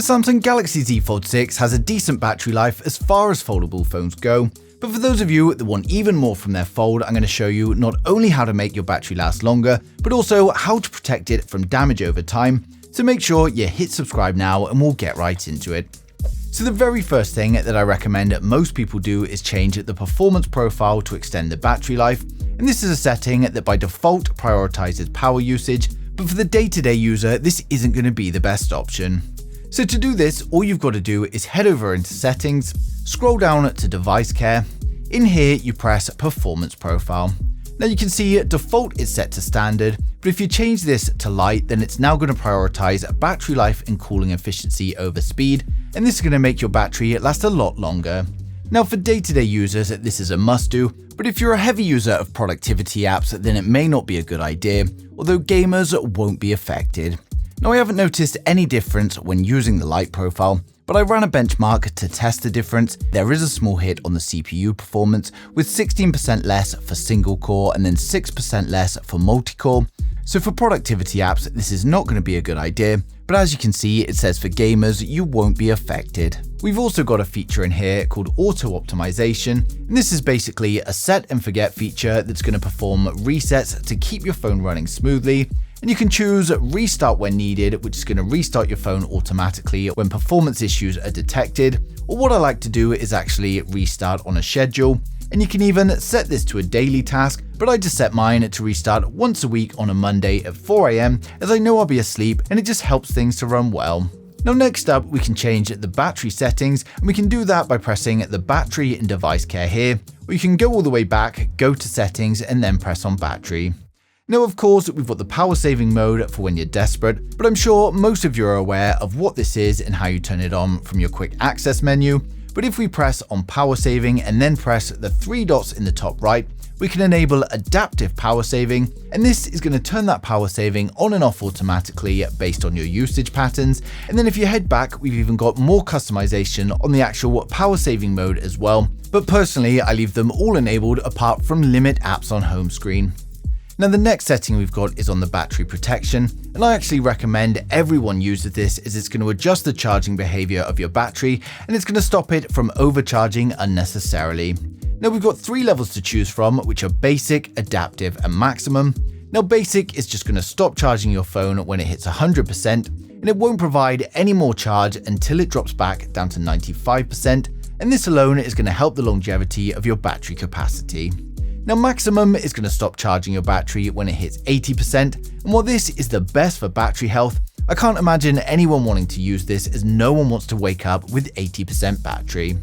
The Samsung Galaxy Z Fold 6 has a decent battery life as far as foldable phones go, but for those of you that want even more from their Fold, I'm going to show you not only how to make your battery last longer, but also how to protect it from damage over time. So make sure you hit subscribe now and we'll get right into it. So the very first thing that I recommend most people do is change the performance profile to extend the battery life. And this is a setting that by default prioritizes power usage, but for the day-to-day user, this isn't going to be the best option. So to do this, all you've got to do is head over into settings, scroll down to device care. In here, you press performance profile. Now you can see default is set to standard, but if you change this to light, then it's now going to prioritize battery life and cooling efficiency over speed, and this is going to make your battery last a lot longer. Now for day-to-day users, this is a must-do, but if you're a heavy user of productivity apps, then it may not be a good idea, although gamers won't be affected. Now I haven't noticed any difference when using the light profile, but I ran a benchmark to test the difference. There is a small hit on the CPU performance, with 16% less for single core and then 6% less for multi-core. So for productivity apps, this is not going to be a good idea, but as you can see, it says for gamers, you won't be affected. We've also got a feature in here called auto optimization, and this is basically a set and forget feature that's going to perform resets to keep your phone running smoothly. And you can choose restart when needed, which is going to restart your phone automatically when performance issues are detected. Or what I like to do is actually restart on a schedule. And you can even set this to a daily task, but I just set mine to restart once a week on a Monday at 4 AM, as I know I'll be asleep and it just helps things to run well. Now next up, we can change the battery settings, and we can do that by pressing the battery and device care here, or you can go all the way back, go to settings and then press on battery. Now of course, we've got the power saving mode for when you're desperate, but I'm sure most of you are aware of what this is and how you turn it on from your quick access menu. But if we press on power saving and then press the three dots in the top right, we can enable adaptive power saving, and this is going to turn that power saving on and off automatically based on your usage patterns. And then if you head back, we've even got more customization on the actual power saving mode as well. But personally, I leave them all enabled apart from limit apps on home screen. Now the next setting we've got is on the battery protection, and I actually recommend everyone uses this as it's going to adjust the charging behavior of your battery and it's going to stop it from overcharging unnecessarily. Now we've got 3 levels to choose from, which are basic, adaptive and maximum. Now basic is just going to stop charging your phone when it hits 100%, and it won't provide any more charge until it drops back down to 95%, and this alone is going to help the longevity of your battery capacity. Now maximum is going to stop charging your battery when it hits 80%, and while this is the best for battery health, I can't imagine anyone wanting to use this as no one wants to wake up with 80% battery.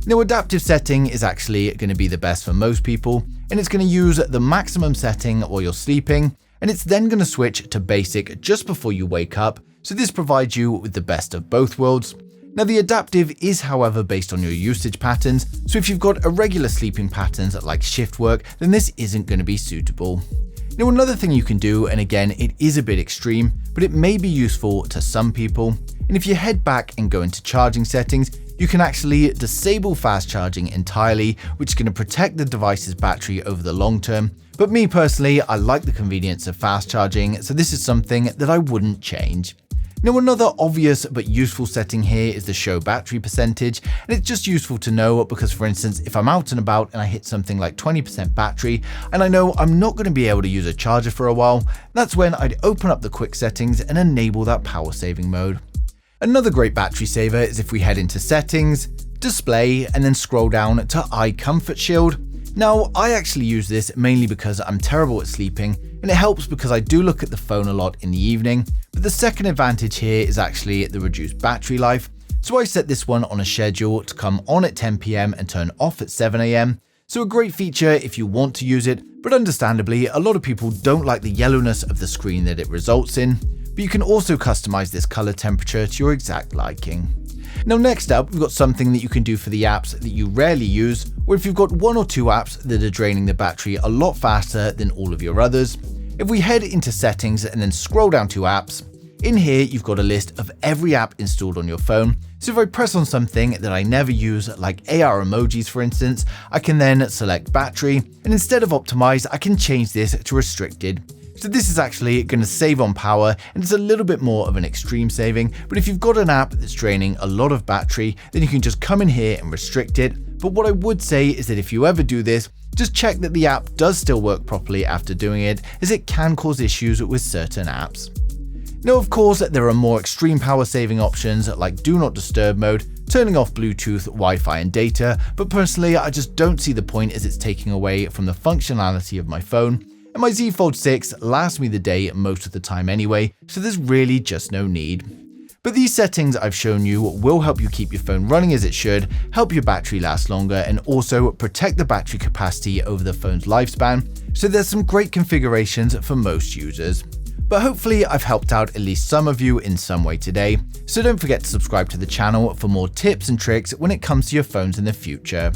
Now adaptive setting is actually going to be the best for most people, and it's going to use the maximum setting while you're sleeping, and it's then going to switch to basic just before you wake up, so this provides you with the best of both worlds. Now the adaptive is however based on your usage patterns, so if you've got irregular sleeping patterns like shift work, then this isn't going to be suitable. Now another thing you can do, and again it is a bit extreme, but it may be useful to some people, and if you head back and go into charging settings, you can actually disable fast charging entirely, which is going to protect the device's battery over the long term. But me personally, I like the convenience of fast charging, so this is something that I wouldn't change. Now another obvious but useful setting here is the show battery percentage, and it's just useful to know because, for instance, if I'm out and about and I hit something like 20% battery and I know I'm not going to be able to use a charger for a while, that's when I'd open up the quick settings and enable that power saving mode. Another great battery saver is if we head into settings, display, and then scroll down to eye comfort shield. Now, I actually use this mainly because I'm terrible at sleeping, and it helps because I do look at the phone a lot in the evening, but the second advantage here is actually the reduced battery life. So I set this one on a schedule to come on at 10 PM and turn off at 7 AM. So a great feature if you want to use it, but understandably, a lot of people don't like the yellowness of the screen that it results in. But you can also customize this color temperature to your exact liking. Now next up, we've got something that you can do for the apps that you rarely use, or if you've got 1 or 2 apps that are draining the battery a lot faster than all of your others. If we head into settings and then scroll down to apps, In here, you've got a list of every app installed on your phone. So if I press on something that I never use, like AR emojis for instance, I can then select battery, and instead of optimize, I can change this to restricted. So this is actually going to save on power, and it's a little bit more of an extreme saving, but if you've got an app that's draining a lot of battery, then you can just come in here and restrict it. But what I would say is that if you ever do this, just check that the app does still work properly after doing it, as it can cause issues with certain apps. Now, of course, there are more extreme power saving options like do not disturb mode, turning off Bluetooth, Wi-Fi and data, but personally I just don't see the point as it's taking away from the functionality of my phone, and my Z Fold 6 lasts me the day most of the time anyway, so there's really just no need. But these settings I've shown you will help you keep your phone running as it should, help your battery last longer, and also protect the battery capacity over the phone's lifespan, so there's some great configurations for most users. But hopefully I've helped out at least some of you in some way today, so don't forget to subscribe to the channel for more tips and tricks when it comes to your phones in the future.